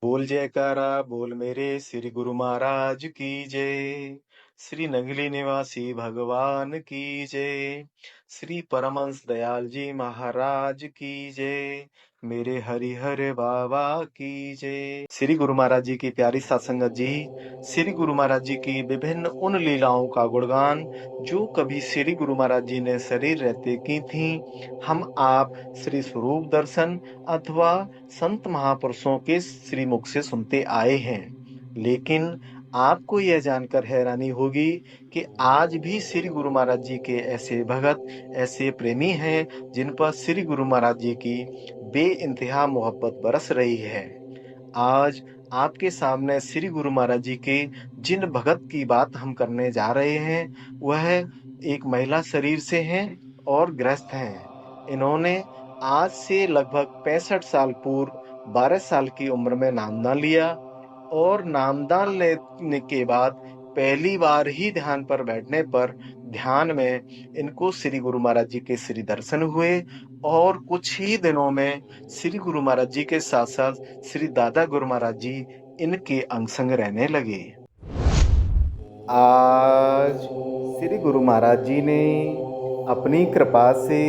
बोल जयकारा बोल मेरे श्री गुरु महाराज की जय। श्री नगली निवासी भगवान की जय। श्री परमहंस दयाल जी महाराज की जय। मेरे हरिहर बाबा की जय। श्री गुरु महाराज जी की प्यारी सत्संगत जी, श्री गुरु महाराज जी की विभिन्न उन लीलाओं का गुणगान जो कभी श्री गुरु महाराज जी ने शरीर रहते की थी, हम आप श्री स्वरूप दर्शन अथवा संत महापुरुषों के श्रीमुख से सुनते आए हैं। लेकिन आपको यह जानकर हैरानी होगी कि आज भी श्री गुरु महाराज जी के ऐसे भगत, ऐसे प्रेमी हैं जिन पर श्री गुरु महाराज जी की बेइंतहा मोहब्बत बरस रही है। आज आपके सामने श्री गुरु महाराज जी के जिन भगत की बात हम करने जा रहे हैं, वह एक महिला शरीर से हैं और गृहस्थ हैं। इन्होंने आज से लगभग 65 साल पूर्व 12 साल की उम्र में नामदान लिया और नामदान लेने के बाद पहली बार ही ध्यान पर बैठने पर ध्यान में इनको श्री गुरु महाराज जी के श्री दर्शन हुए और कुछ ही दिनों में श्री गुरु महाराज जी के साथ साथ श्री दादा गुरु महाराज जी इनके अंग संग रहने लगे। आज श्री गुरु महाराज जी ने अपनी कृपा से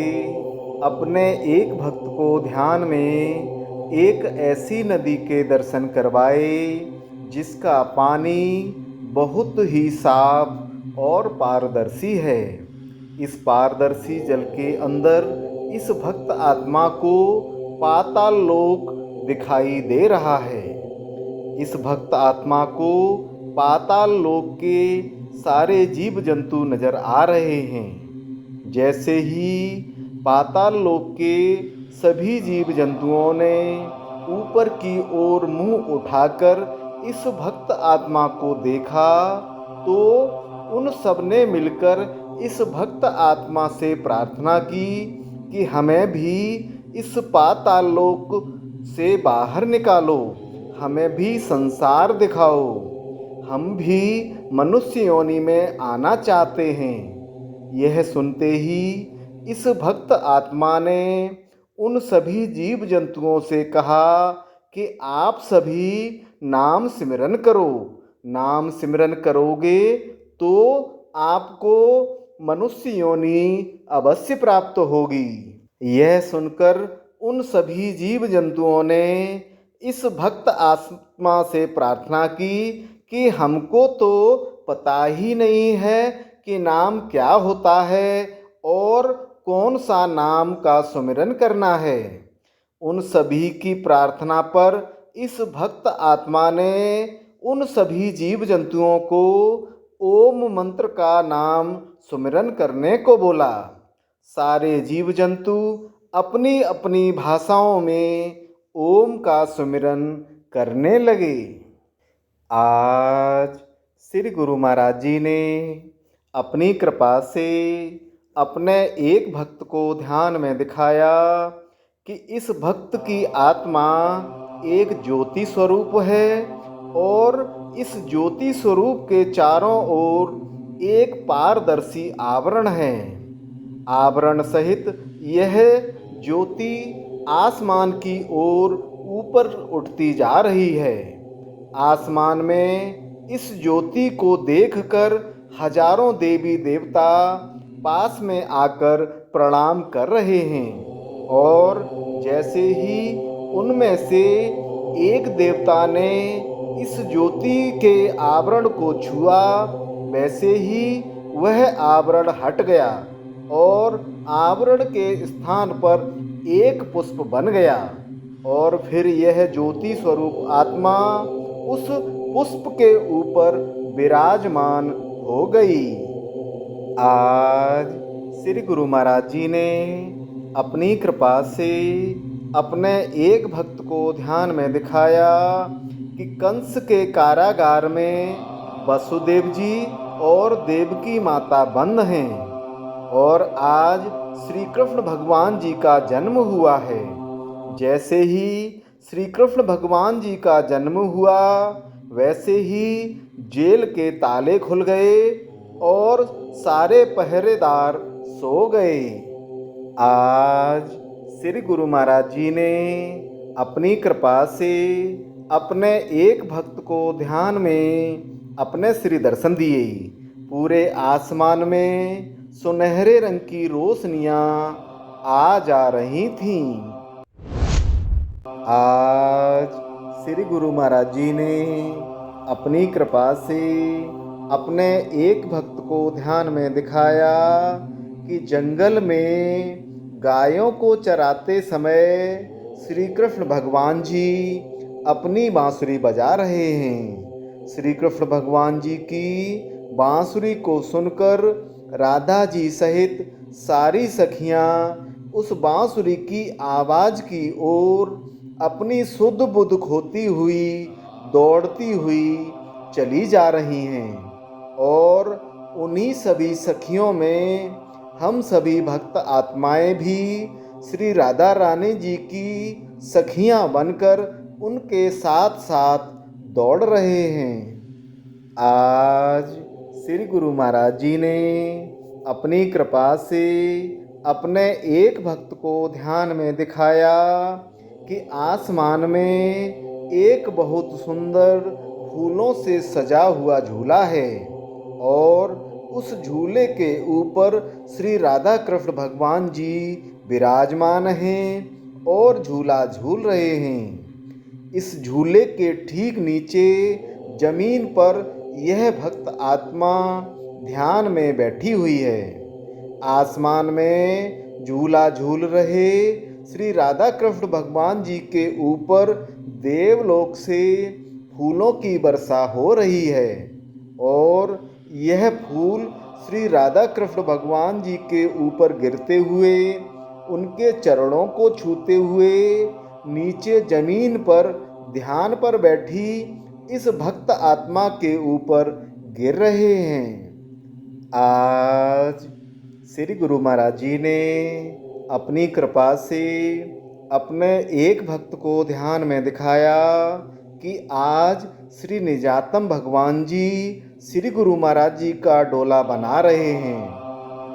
अपने एक भक्त को ध्यान में एक ऐसी नदी के दर्शन करवाए जिसका पानी बहुत ही साफ और पारदर्शी है। इस पारदर्शी जल के अंदर इस भक्त आत्मा को पाताल लोक दिखाई दे रहा है। इस भक्त आत्मा को पाताल लोक के सारे जीव जंतु नजर आ रहे हैं। जैसे ही पाताल लोक के सभी जीव जंतुओं ने ऊपर की ओर मुंह उठाकर इस भक्त आत्मा को देखा, तो उन सब ने मिलकर इस भक्त आत्मा से प्रार्थना की कि हमें भी इस पाताल लोक से बाहर निकालो, हमें भी संसार दिखाओ, हम भी मनुष्य योनि में आना चाहते हैं। यह सुनते ही इस भक्त आत्मा ने उन सभी जीव जंतुओं से कहा कि आप सभी नाम सिमरन करो। नाम सिमरन करोगे तो आपको मनुष्य योनि अवश्य प्राप्त होगी। यह सुनकर उन सभी जीव जंतुओं ने इस भक्त आत्मा से प्रार्थना की कि हमको तो पता ही नहीं है कि नाम क्या होता है और कौन सा नाम का सुमिरन करना है। उन सभी की प्रार्थना पर इस भक्त आत्मा ने उन सभी जीव जंतुओं को ओम मंत्र का नाम सुमिरन करने को बोला। सारे जीव जंतु अपनी अपनी भाषाओं में ओम का सुमिरन करने लगे। आज श्री गुरु महाराज जी ने अपनी कृपा से अपने एक भक्त को ध्यान में दिखाया कि इस भक्त की आत्मा एक ज्योति स्वरूप है और इस ज्योति स्वरूप के चारों ओर एक पारदर्शी आवरण है। आवरण सहित यह ज्योति आसमान की ओर ऊपर उठती जा रही है। आसमान में इस ज्योति को देखकर हजारों देवी देवता पास में आकर प्रणाम कर रहे हैं और जैसे ही उनमें से एक देवता ने इस ज्योति के आवरण को छुआ, वैसे ही वह आवरण हट गया और आवरण के स्थान पर एक पुष्प बन गया और फिर यह ज्योति स्वरूप आत्मा उस पुष्प के ऊपर विराजमान हो गई। आज श्री गुरु महाराज जी ने अपनी कृपा से अपने एक भक्त को ध्यान में दिखाया कि कंस के कारागार में वसुदेव जी और देवकी माता बंद हैं और आज श्री कृष्ण भगवान जी का जन्म हुआ है। जैसे ही श्री कृष्ण भगवान जी का जन्म हुआ, वैसे ही जेल के ताले खुल गए और सारे पहरेदार सो गए। आज श्री गुरु महाराज जी ने अपनी कृपा से अपने एक भक्त को ध्यान में अपने श्री दर्शन दिए। पूरे आसमान में सुनहरे रंग की रोशनियां आ जा रही थीं। आज श्री गुरु महाराज जी ने अपनी कृपा से अपने एक भक्त को ध्यान में दिखाया कि जंगल में गायों को चराते समय श्री कृष्ण भगवान जी अपनी बांसुरी बजा रहे हैं। श्री कृष्ण भगवान जी की बांसुरी को सुनकर राधा जी सहित सारी सखियां उस बांसुरी की आवाज की ओर अपनी सुध बुध खोती हुई दौड़ती हुई चली जा रही हैं। और उन्हीं सभी सखियों में हम सभी भक्त आत्माएं भी श्री राधा रानी जी की सखियां बनकर उनके साथ साथ दौड़ रहे हैं। आज श्री गुरु महाराज जी ने अपनी कृपा से अपने एक भक्त को ध्यान में दिखाया कि आसमान में एक बहुत सुंदर फूलों से सजा हुआ झूला है और उस झूले के ऊपर श्री राधा कृष्ण भगवान जी विराजमान हैं और झूला झूल रहे हैं। इस झूले के ठीक नीचे जमीन पर यह भक्त आत्मा ध्यान में बैठी हुई है। आसमान में झूला झूल रहे श्री राधा कृष्ण भगवान जी के ऊपर देवलोक से फूलों की वर्षा हो रही है और यह फूल श्री राधा कृष्ण भगवान जी के ऊपर गिरते हुए उनके चरणों को छूते हुए नीचे जमीन पर ध्यान पर बैठी इस भक्त आत्मा के ऊपर गिर रहे हैं। आज श्री गुरु महाराज जी ने अपनी कृपा से अपने एक भक्त को ध्यान में दिखाया कि आज श्री निजातम भगवान जी श्री गुरु महाराज जी का डोला बना रहे हैं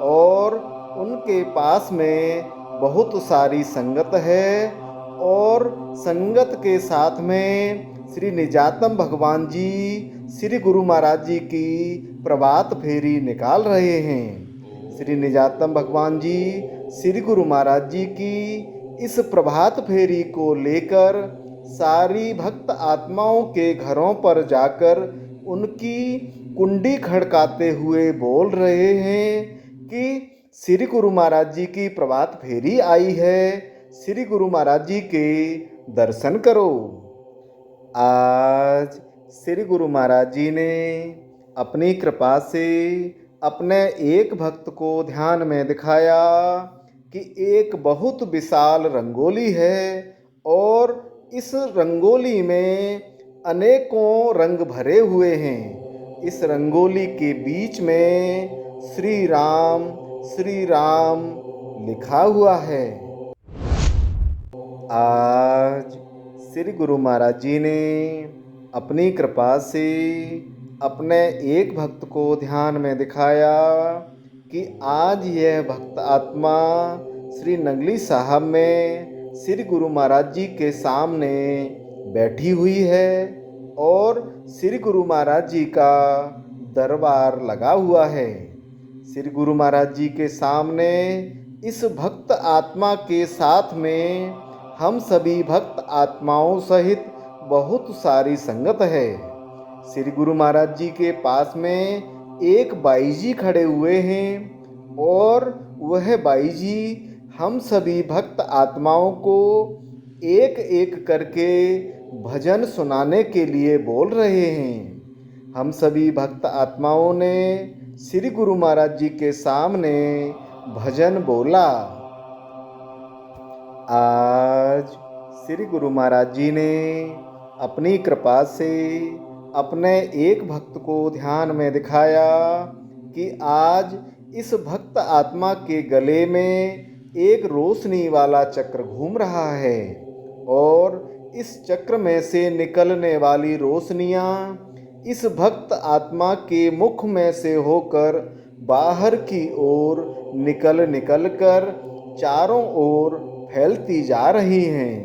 और उनके पास में बहुत सारी संगत है और संगत के साथ में श्री निजातम भगवान जी श्री गुरु महाराज जी की प्रभात फेरी निकाल रहे हैं। श्री निजातम भगवान जी श्री गुरु महाराज जी की इस प्रभात फेरी को लेकर सारी भक्त आत्माओं के घरों पर जाकर उनकी कुंडी खड़काते हुए बोल रहे हैं कि श्री गुरु महाराज जी की प्रभात फेरी आई है, श्री गुरु महाराज जी के दर्शन करो। आज श्री गुरु महाराज जी ने अपनी कृपा से अपने एक भक्त को ध्यान में दिखाया कि एक बहुत विशाल रंगोली है और इस रंगोली में अनेकों रंग भरे हुए हैं। इस रंगोली के बीच में श्री राम लिखा हुआ है। आज श्री गुरु महाराज जी ने अपनी कृपा से अपने एक भक्त को ध्यान में दिखाया कि आज यह भक्त आत्मा श्री नंगली साहब में श्री गुरु महाराज जी के सामने बैठी हुई है और श्री गुरु महाराज जी का दरबार लगा हुआ है। श्री गुरु महाराज जी के सामने इस भक्त आत्मा के साथ में हम सभी भक्त आत्माओं सहित बहुत सारी संगत है। श्री गुरु महाराज जी के पास में एक बाई जी खड़े हुए हैं और वह बाई जी हम सभी भक्त आत्माओं को एक एक करके भजन सुनाने के लिए बोल रहे हैं। हम सभी भक्त आत्माओं ने श्री गुरु महाराज जी के सामने भजन बोला। आज श्री गुरु महाराज जी ने अपनी कृपा से अपने एक भक्त को ध्यान में दिखाया कि आज इस भक्त आत्मा के गले में एक रोशनी वाला चक्र घूम रहा है और इस चक्र में से निकलने वाली रोशनियां इस भक्त आत्मा के मुख में से होकर बाहर की ओर निकल कर चारों ओर फैलती जा रही हैं।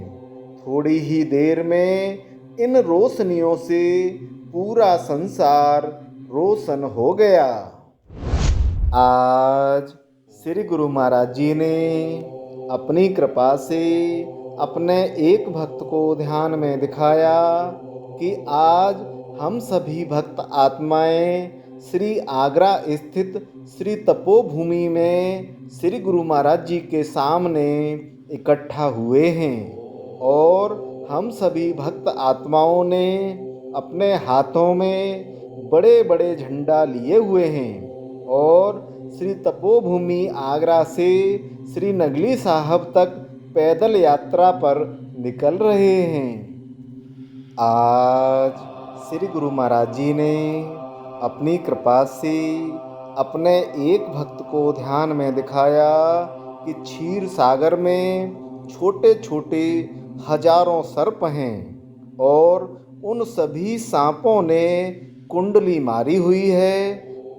थोड़ी ही देर में इन रोशनियों से पूरा संसार रोशन हो गया। आज श्री गुरु महाराज जी ने अपनी कृपा से अपने एक भक्त को ध्यान में दिखाया कि आज हम सभी भक्त आत्माएं श्री आगरा स्थित श्री तपोभूमि में श्री गुरु महाराज जी के सामने इकट्ठा हुए हैं और हम सभी भक्त आत्माओं ने अपने हाथों में बड़े बड़े झंडा लिए हुए हैं और श्री तपोभूमि आगरा से श्री नगली साहब तक पैदल यात्रा पर निकल रहे हैं। आज श्री गुरु महाराज जी ने अपनी कृपा से अपने एक भक्त को ध्यान में दिखाया कि क्षीर सागर में छोटे छोटे हजारों सर्प हैं और उन सभी सांपों ने कुंडली मारी हुई है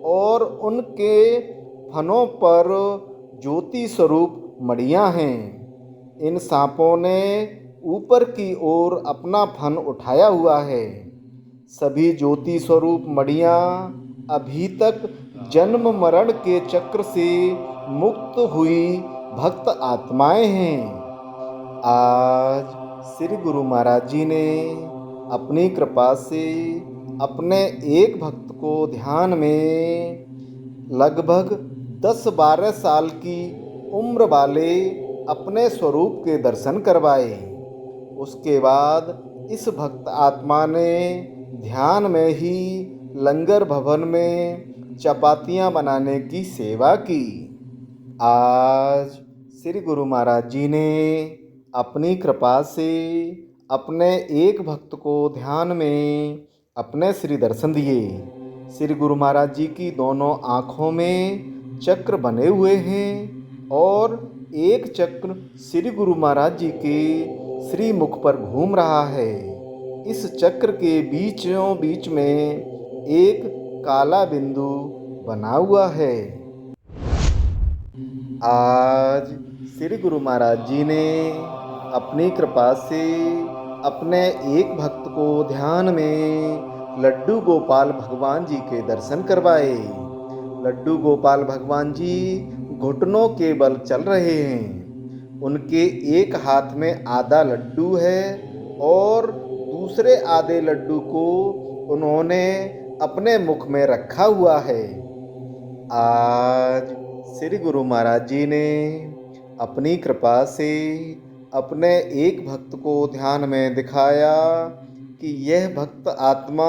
और उनके फनों पर ज्योति स्वरूप मड़ियाँ हैं। इन सांपों ने ऊपर की ओर अपना फन उठाया हुआ है। सभी ज्योति स्वरूप मड़ियाँ अभी तक जन्म मरण के चक्र से मुक्त हुई भक्त आत्माएं हैं। आज श्री गुरु महाराज जी ने अपनी कृपा से अपने एक भक्त को ध्यान में लगभग 10-12 साल की उम्र वाले अपने स्वरूप के दर्शन करवाए। उसके बाद इस भक्त आत्मा ने ध्यान में ही लंगर भवन में चपातियाँ बनाने की सेवा की। आज श्री गुरु महाराज जी ने अपनी कृपा से अपने एक भक्त को ध्यान में अपने श्री दर्शन दिए। श्री गुरु महाराज जी की दोनों आँखों में चक्र बने हुए हैं और एक चक्र श्री गुरु महाराज जी के श्री मुख पर घूम रहा है। इस चक्र के बीचों बीच में एक काला बिंदु बना हुआ है। आज श्री गुरु महाराज जी ने अपनी कृपा से अपने एक भक्त को ध्यान में लड्डू गोपाल भगवान जी के दर्शन करवाए। लड्डू गोपाल भगवान जी घुटनों के बल चल रहे हैं। उनके एक हाथ में आधा लड्डू है और दूसरे आधे लड्डू को उन्होंने अपने मुख में रखा हुआ है। आज श्री गुरु महाराज जी ने अपनी कृपा से अपने एक भक्त को ध्यान में दिखाया कि यह भक्त आत्मा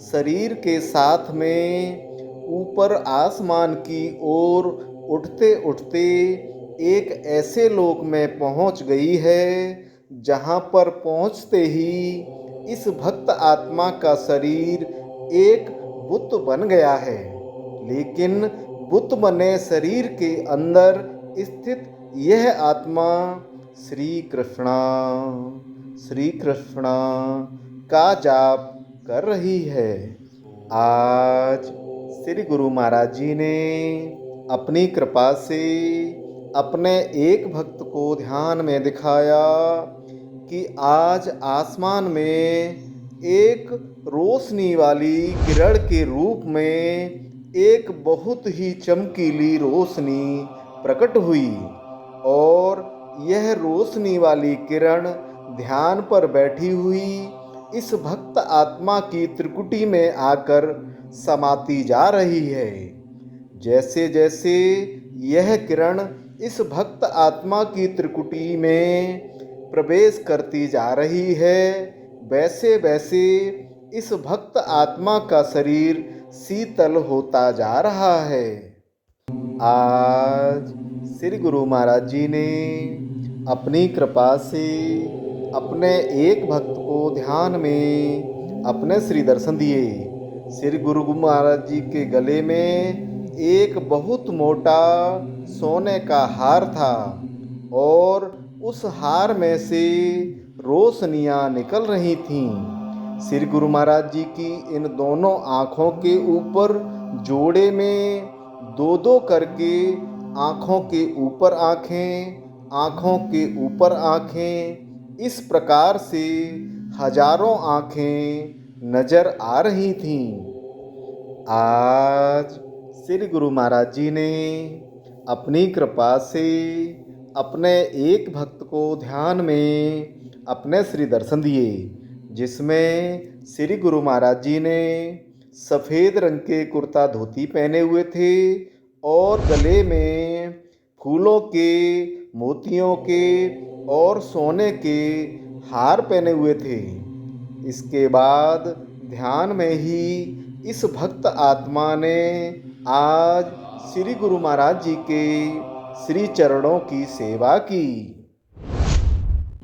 शरीर के साथ में ऊपर आसमान की ओर उठते उठते एक ऐसे लोक में पहुंच गई है जहां पर पहुंचते ही इस भक्त आत्मा का शरीर एक बुत बन गया है। लेकिन बुत बने शरीर के अंदर स्थित यह आत्मा श्री कृष्णा का जाप कर रही है। आज श्री गुरु महाराज जी ने अपनी कृपा से अपने एक भक्त को ध्यान में दिखाया कि आज आसमान में एक रोशनी वाली किरण के रूप में एक बहुत ही चमकीली रोशनी प्रकट हुई और यह रोशनी वाली किरण ध्यान पर बैठी हुई इस भक्त आत्मा की त्रिकुटी में आकर समाती जा रही है। जैसे जैसे यह किरण इस भक्त आत्मा की त्रिकुटी में प्रवेश करती जा रही है, वैसे वैसे इस भक्त आत्मा का शरीर शीतल होता जा रहा है। आज श्री गुरु महाराज जी ने अपनी कृपा से अपने एक भक्त को ध्यान में अपने श्री दर्शन दिए। श्री गुरु महाराज जी के गले में एक बहुत मोटा सोने का हार था और उस हार में से रोशनियाँ निकल रही थीं। श्री गुरु महाराज जी की इन दोनों आँखों के ऊपर जोड़े में दो दो करके आँखों के ऊपर आँखें, आँखों के ऊपर आँखें, इस प्रकार से हजारों आँखें नजर आ रही थीं। आज श्री गुरु महाराज जी ने अपनी कृपा से अपने एक भक्त को ध्यान में अपने श्री दर्शन दिए, जिसमें श्री गुरु महाराज जी ने सफ़ेद रंग के कुर्ता धोती पहने हुए थे और गले में फूलों के, मोतियों के और सोने के हार पहने हुए थे। इसके बाद ध्यान में ही इस भक्त आत्मा ने आज श्री गुरु महाराज जी के श्री चरणों की सेवा की।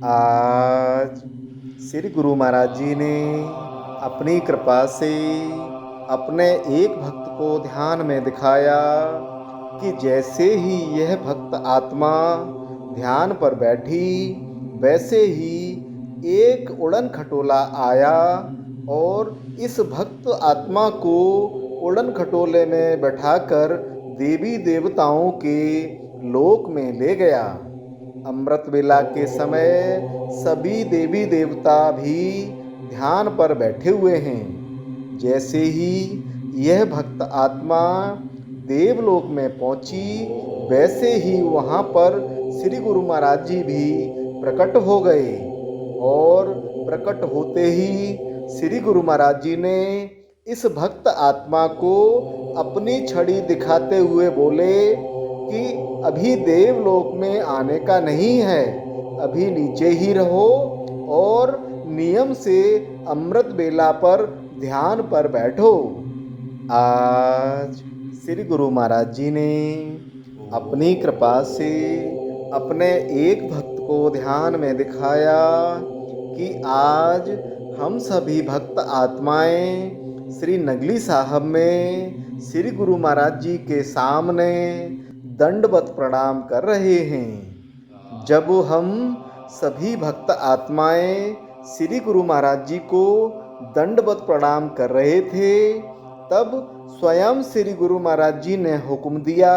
आज श्री गुरु महाराज जी ने अपनी कृपा से अपने एक भक्त को ध्यान में दिखाया कि जैसे ही यह भक्त आत्मा ध्यान पर बैठी, वैसे ही एक उड़न खटोला आया और इस भक्त आत्मा को उड़न खटोले में बैठाकर देवी देवताओं के लोक में ले गया। अमृत वेला के समय सभी देवी देवता भी ध्यान पर बैठे हुए हैं। जैसे ही यह भक्त आत्मा देवलोक में पहुंची, वैसे ही वहां पर श्री गुरु महाराज जी भी प्रकट हो गए और प्रकट होते ही श्री गुरु महाराज जी ने इस भक्त आत्मा को अपनी छड़ी दिखाते हुए बोले कि अभी देवलोक में आने का नहीं है, अभी नीचे ही रहो और नियम से अमृत बेला पर ध्यान पर बैठो। आज श्री गुरु महाराज जी ने अपनी कृपा से अपने एक भक्त को ध्यान में दिखाया कि आज हम सभी भक्त आत्माएं श्री नगली साहब में श्री गुरु महाराज जी के सामने दंडवत प्रणाम कर रहे हैं। जब हम सभी भक्त आत्माएं श्री गुरु महाराज जी को दंडवत प्रणाम कर रहे थे, तब स्वयं श्री गुरु महाराज जी ने हुक्म दिया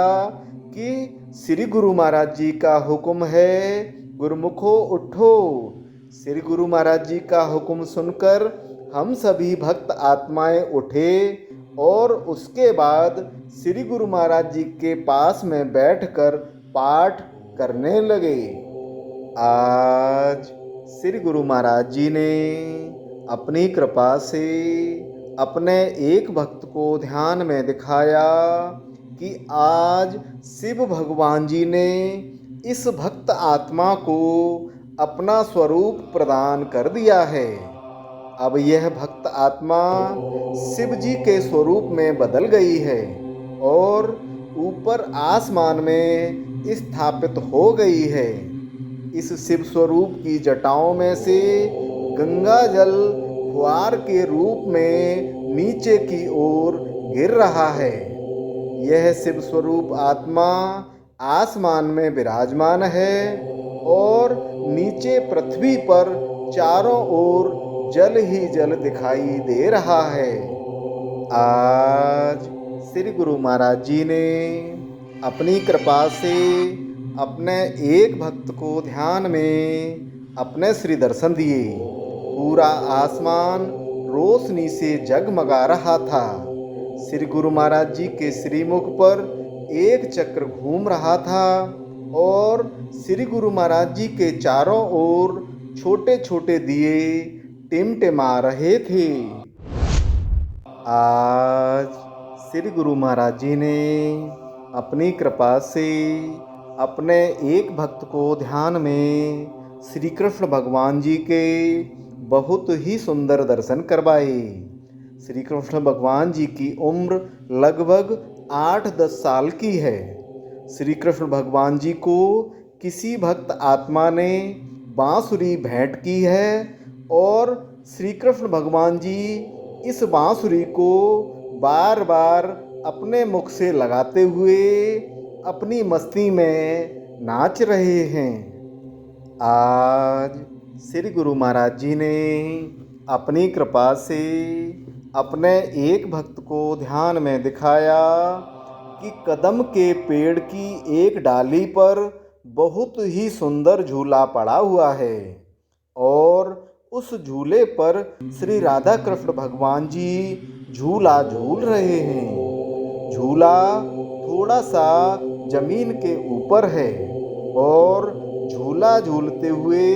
कि श्री गुरु महाराज जी का हुक्म है, गुरुमुखो उठो। श्री गुरु महाराज जी का हुक्म सुनकर हम सभी भक्त आत्माएं उठे और उसके बाद श्री गुरु महाराज जी के पास में बैठकर पाठ करने लगे। आज श्री गुरु महाराज जी ने अपनी कृपा से अपने एक भक्त को ध्यान में दिखाया कि आज शिव भगवान जी ने इस भक्त आत्मा को अपना स्वरूप प्रदान कर दिया है। अब यह भक्त आत्मा शिव जी के स्वरूप में बदल गई है और ऊपर आसमान में स्थापित हो गई है। इस शिव स्वरूप की जटाओं में से गंगा जल फुहार के रूप में नीचे की ओर गिर रहा है। यह शिव स्वरूप आत्मा आसमान में विराजमान है और नीचे पृथ्वी पर चारों ओर जल ही जल दिखाई दे रहा है। आज श्री गुरु महाराज जी ने अपनी कृपा से अपने एक भक्त को ध्यान में अपने श्री दर्शन दिए। पूरा आसमान रोशनी से जगमगा रहा था। श्री गुरु महाराज जी के श्रीमुख पर एक चक्र घूम रहा था और श्री गुरु महाराज जी के चारों ओर छोटे छोटे दिए टिमटिमा रहे थे। आज श्री गुरु महाराज जी ने अपनी कृपा से अपने एक भक्त को ध्यान में श्री कृष्ण भगवान जी के बहुत ही सुंदर दर्शन करवाए। श्री कृष्ण भगवान जी की उम्र लगभग 8-10 साल की है। श्री कृष्ण भगवान जी को किसी भक्त आत्मा ने बांसुरी भेंट की है और श्री कृष्ण भगवान जी इस बांसुरी को बार बार अपने मुख से लगाते हुए अपनी मस्ती में नाच रहे हैं। आज श्री गुरु महाराज जी ने अपनी कृपा से अपने एक भक्त को ध्यान में दिखाया कि कदम के पेड़ की एक डाली पर बहुत ही सुंदर झूला पड़ा हुआ है और उस झूले पर श्री राधा कृष्ण भगवान जी झूला झूल रहे हैं। झूला थोड़ा सा जमीन के ऊपर है और झूला झूलते हुए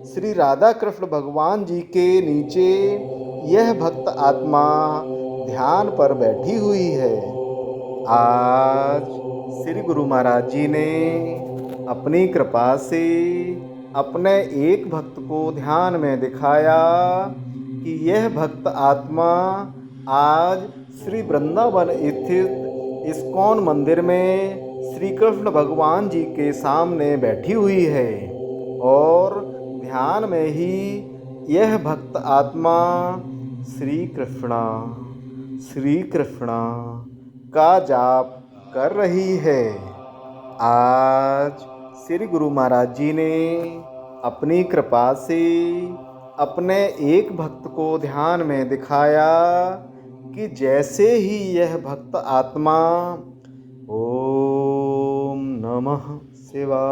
श्री राधा कृष्ण भगवान जी के नीचे यह भक्त आत्मा ध्यान पर बैठी हुई है। आज श्री गुरु महाराज जी ने अपनी कृपा से अपने एक भक्त को ध्यान में दिखाया कि यह भक्त आत्मा आज श्री वृंदावन स्थित इस्कॉन मंदिर में श्री कृष्ण भगवान जी के सामने बैठी हुई है और ध्यान में ही यह भक्त आत्मा श्री कृष्णा श्री कृष्णा का जाप कर रही है। आज श्री गुरु महाराज जी ने अपनी कृपा से अपने एक भक्त को ध्यान में दिखाया कि जैसे ही यह भक्त आत्मा ओम नमः शिवाय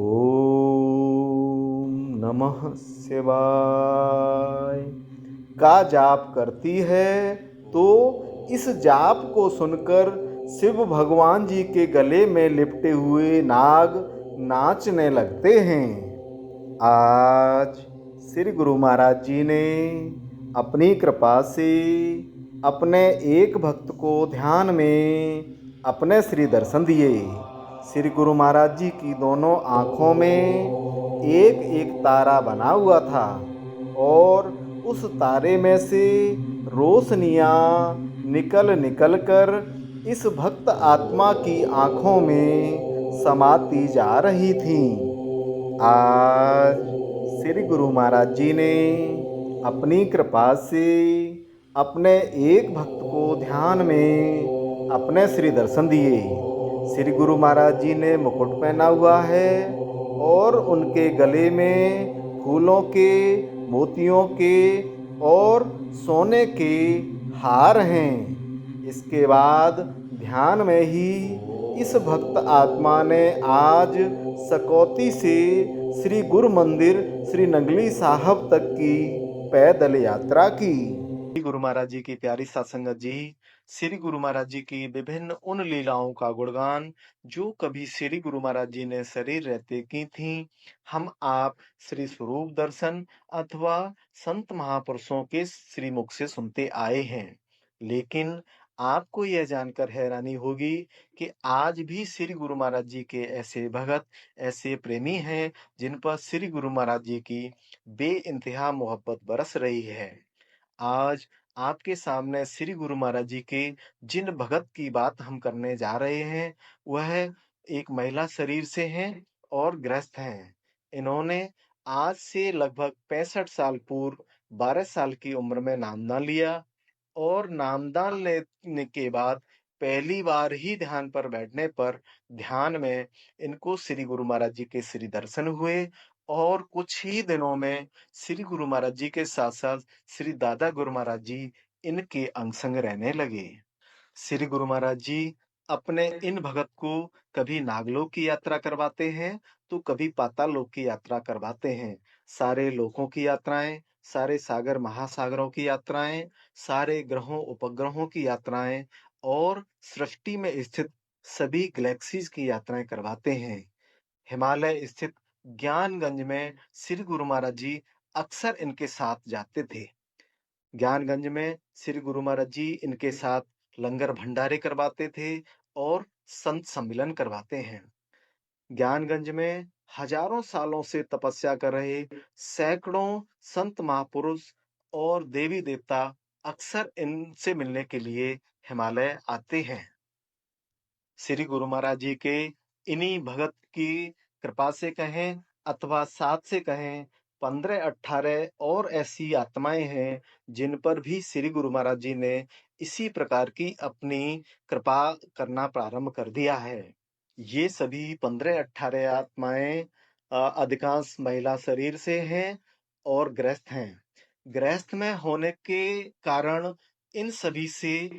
ओम नमः शिवाय का जाप करती है तो इस जाप को सुनकर शिव भगवान जी के गले में लिपटे हुए नाग नाचने लगते हैं। आज श्री गुरु महाराज जी ने अपनी कृपा से अपने एक भक्त को ध्यान में अपने श्री दर्शन दिए। श्री गुरु महाराज जी की दोनों आँखों में एक एक तारा बना हुआ था और उस तारे में से रोशनियाँ निकल निकल कर इस भक्त आत्मा की आँखों में समाती जा रही थीं। आज श्री गुरु महाराज जी ने अपनी कृपा से अपने एक भक्त को ध्यान में अपने श्री दर्शन दिए। श्री गुरु महाराज जी ने मुकुट पहना हुआ है और उनके गले में फूलों के, मोतियों के और सोने के हार हैं। इसके बाद ध्यान में ही इस भक्त आत्मा ने आज सकौती से श्री गुरु मंदिर श्री नंगली साहब तक की पैदल यात्रा की। श्री गुरु महाराज जी की प्यारी सत्संगत जी, श्री गुरु महाराज जी की विभिन्न उन लीलाओं का गुणगान जो कभी श्री गुरु महाराज जी ने शरीर रहते की थी, हम आप श्री स्वरूप दर्शन अथवा संत महापुरुषों के श्री मुख से सुनते आए हैं। लेकिन आपको यह जानकर हैरानी होगी कि आज भी श्री गुरु महाराज जी के ऐसे भगत, ऐसे प्रेमी हैं जिन पर श्री गुरु महाराज जी की बेइंतहा मोहब्बत बरस रही है। आज आपके सामने श्री गुरु महाराज जी के जिन भगत की बात हम करने जा रहे हैं, वह एक महिला शरीर से हैं और गृहस्थ हैं। इन्होंने आज से लगभग 65 साल पूर्व 12 साल की उम्र में नामदान लिया और नामदान लेने के बाद पहली बार ही ध्यान पर बैठने पर ध्यान में इनको श्री गुरु महाराज जी के श्री दर्शन हुए और कुछ ही दिनों में श्री गुरु महाराज जी के साथ साथ श्री दादा गुरु महाराज जी इनके अंग संग रहने लगे। श्री गुरु महाराज जी अपने इन भगत को कभी नागलोक की यात्रा करवाते हैं तो कभी पाताल लोक की यात्रा करवाते हैं। सारे लोकों की यात्राएं, सारे सागर महासागरों की यात्राएं, सारे ग्रहों उपग्रहों की यात्राएं और सृष्टि में स्थित सभी गैलेक्सीज की यात्राएं करवाते हैं। हिमालय स्थित ज्ञानगंज में श्री गुरु महाराज जी अक्सर इनके साथ जाते थे। ज्ञानगंज में श्री गुरु महाराज जी इनके साथ लंगर भंडारे करवाते थे और संत सम्मेलन करवाते हैं। ज्ञानगंज में हजारों सालों से तपस्या कर रहे सैकड़ों संत महापुरुष और देवी देवता अक्सर इनसे मिलने के लिए हिमालय आते हैं। श्री गुरु महाराज जी के इन्हीं भगत की कृपा से कहें अथवा साथ से कहें, 15-18 और ऐसी आत्माएं हैं जिन पर भी श्री गुरु महाराज जी ने इसी प्रकार की अपनी कृपा करना प्रारंभ कर दिया है। ये सभी 15-18 आत्माएं अधिकांश महिला शरीर से हैं और गृहस्थ हैं। गृहस्थ में होने के कारण इन सभी से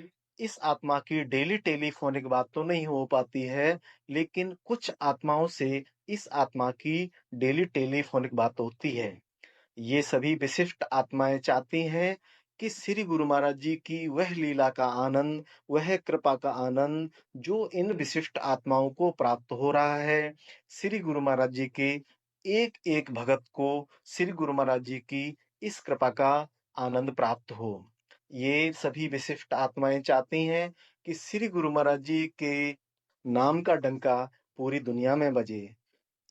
इस आत्मा की डेली टेलीफोनिक बात तो नहीं हो पाती है, लेकिन कुछ आत्माओं से इस आत्मा की डेली टेलीफोनिक बात होती है। ये सभी विशिष्ट आत्माएँ चाहती हैं कि श्री गुरु महाराज जी की वह लीला का आनंद, वह कृपा का आनंद जो इन विशिष्ट आत्माओं को प्राप्त हो रहा है। श्री गुरु महाराज जी के एक-एक भगत को श्री गुरु महाराज जी की इस कृपा का आनंद प्राप्त हो। ये सभी विशिष्ट आत्माएँ चाहती हैं कि श्री गुरु महाराज जी के नाम का डंका पूरी दुनिया में बजे।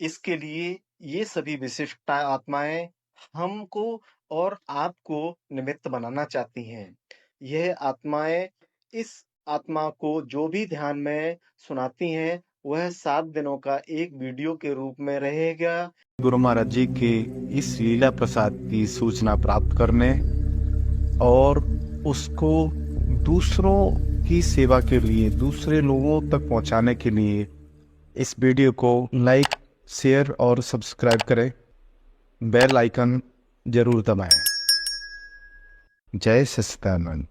इसके लिए ये सभी विशिष्ट आत्माएँ हमको और आपको निमित्त बनाना चाहती हैं। यह आत्माएँ इस आत्मा को जो भी ध्यान में सुनाती हैं, वह 7 दिनों का एक वीडियो के रूप में रहेगा। गुरु महाराज जी के इस लीला प्रसाद की सूचना प्राप्त करने और उसको दूसरों की सेवा के लिए, दूसरे लोगों तक पहुंचाने के लिए इस वीडियो को लाइक, शेयर और सब्सक्राइब करें। बेल आइकन जरूर दबाएं। जय सच्चिदानंद।